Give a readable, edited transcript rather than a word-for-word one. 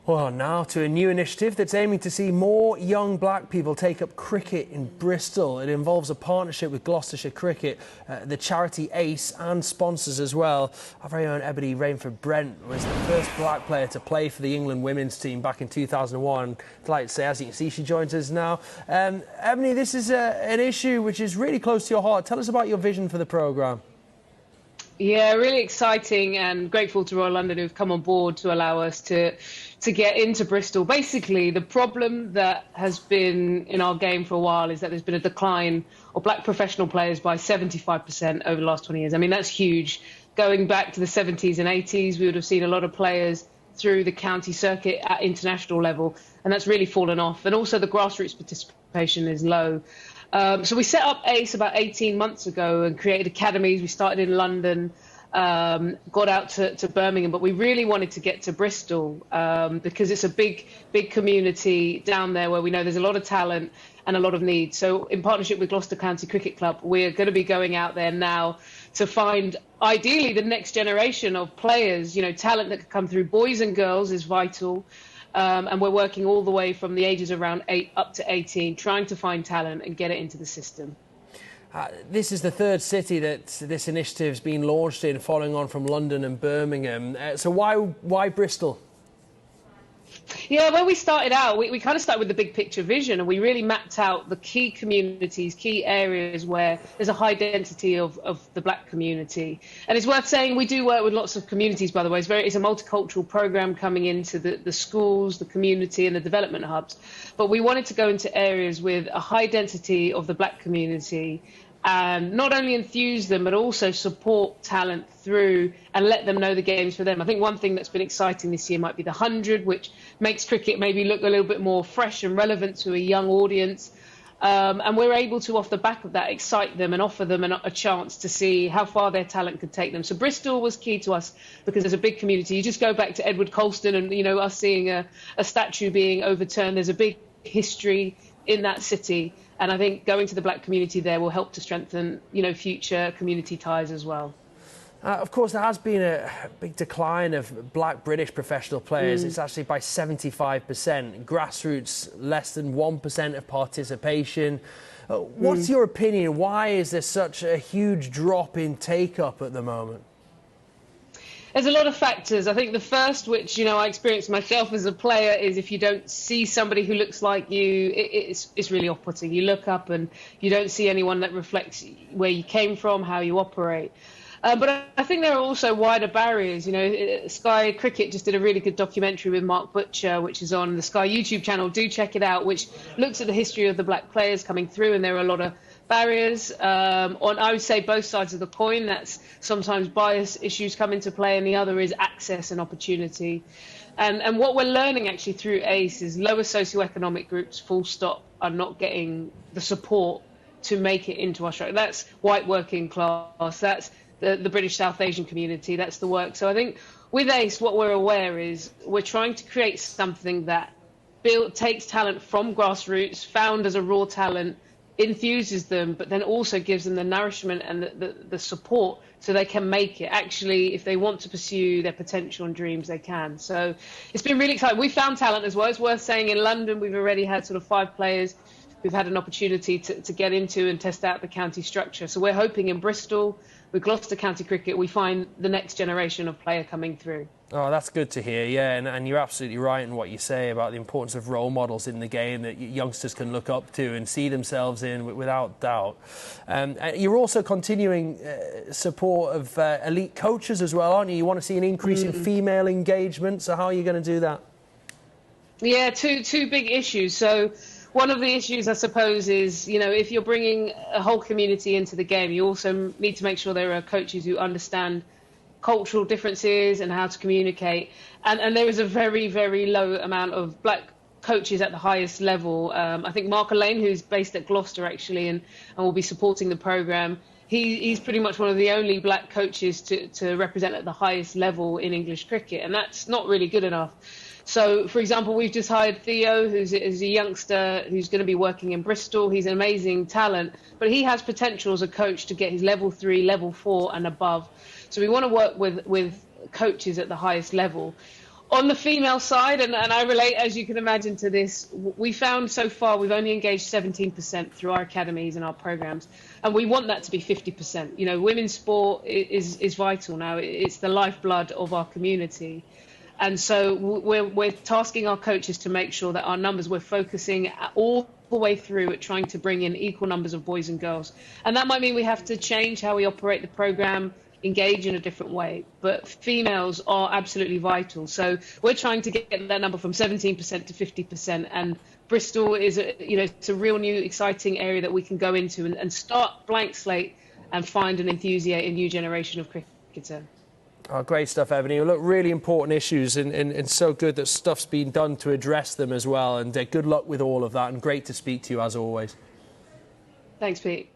Well, now to a new initiative that's aiming to see more young black people take up cricket in Bristol. It involves a partnership with Gloucestershire Cricket, the charity ACE, and sponsors as well. Our very own Ebony Rainford-Brent was the first black player to play for the England women's team back in 2001. I'd like to say, as you can see, she joins us now. Ebony, this is an issue which is really close to your heart. Tell us about your vision for the programme. Yeah, really exciting and grateful to Royal London who've come on board to allow us to get into Bristol. Basically, the problem that has been in our game for a while is that there's been a decline of black professional players by 75% over the last 20 years. I mean, that's huge. Going back to the 70s and 80s, we would have seen a lot of players through the county circuit at international level, and that's really fallen off. And also the grassroots participation is low. So we set up ACE about 18 months ago and created academies. We started in London, got out to Birmingham, but we really wanted to get to Bristol because it's a big community down there where we know there's a lot of talent and a lot of need. So in partnership with Gloucester County Cricket Club, we're going to be going out there now to find ideally the next generation of players. You know, talent that could come through. Boys and girls is vital. And we're working all the way from the ages around 8 up to 18, trying to find talent and get it into the system. This is the third city that this initiative's been launched in, following on from London and Birmingham. So why Bristol? Yeah, when we started out, we kind of started with the big picture vision, and we really mapped out the key communities, key areas where there's a high density of the black community. And it's worth saying we do work with lots of communities, by the way. It's a multicultural program coming into the schools, the community and the development hubs. But we wanted to go into areas with a high density of the black community and not only enthuse them, but also support talent through and let them know the games for them. I think one thing that's been exciting this year might be the 100, which makes cricket maybe look a little bit more fresh and relevant to a young audience. And we're able to, off the back of that, excite them and offer them a chance to see how far their talent could take them. So Bristol was key to us because there's a big community. You just go back to Edward Colston and, you know, us seeing a statue being overturned. There's a big history in that city. And I think going to the black community there will help to strengthen, you know, future community ties as well. Of course, there has been a big decline of black British professional players. It's actually by 75%. Grassroots, less than 1% of participation. What's your opinion? Why is there such a huge drop in take-up at the moment? There's a lot of factors. I think the first, which, you know, I experienced myself as a player, is if you don't see somebody who looks like you, it's really off-putting. You look up and you don't see anyone that reflects where you came from, how you operate. But I think there are also wider barriers. You know, Sky Cricket just did a really good documentary with Mark Butcher, which is on the Sky YouTube channel. Do check it out, which looks at the history of the black players coming through, and there are a lot of barriers on, I would say, both sides of the coin. That's sometimes bias issues come into play, and the other is access and opportunity. And what we're learning actually through ACE is lower socioeconomic groups, full stop, are not getting the support to make it into our structure. That's white working class, that's the British South Asian community, that's the work. So I think with ACE, what we're aware is we're trying to create something that takes talent from grassroots, found as a raw talent, infuses them, but then also gives them the nourishment and the support so they can make it. Actually, if they want to pursue their potential and dreams, they can. So it's been really exciting. We found talent as well. It's worth saying in London, we've already had sort of 5 players who've had an opportunity to get into and test out the county structure. So we're hoping in Bristol, with Gloucester County Cricket, we find the next generation of player coming through. Oh, that's good to hear, yeah, and you're absolutely right in what you say about the importance of role models in the game that youngsters can look up to and see themselves in without doubt. You're also continuing support of elite coaches as well, aren't you? You want to see an increase in female engagement, so how are you going to do that? Yeah, two big issues. So one of the issues, I suppose, is, you know, if you're bringing a whole community into the game, you also need to make sure there are coaches who understand cultural differences and how to communicate. And there is a very, very low amount of black coaches at the highest level. I think Mark Lane, who's based at Gloucester, actually, and will be supporting the programme, he's pretty much one of the only black coaches to represent at the highest level in English cricket, and that's not really good enough. So, for example, we've just hired Theo, who's a youngster who's going to be working in Bristol. He's an amazing talent, but he has potential as a coach to get his level 3, level 4 and above. So we want to work with coaches at the highest level. On the female side, and I relate, as you can imagine, to this, we found so far we've only engaged 17% through our academies and our programs, and we want that to be 50%. You know, women's sport is vital now. It's the lifeblood of our community. And so we're tasking our coaches to make sure that our numbers, we're focusing all the way through at trying to bring in equal numbers of boys and girls. And that might mean we have to change how we operate the program, engage in a different way, but females are absolutely vital. So we're trying to get that number from 17% to 50%, and Bristol is it's a real new exciting area that we can go into and start blank slate and find and enthusiate a new generation of cricketer. Oh, great stuff, Ebony. Look, really important issues, and so good that stuff's been done to address them as well, and good luck with all of that, and great to speak to you as always. Thanks, Pete.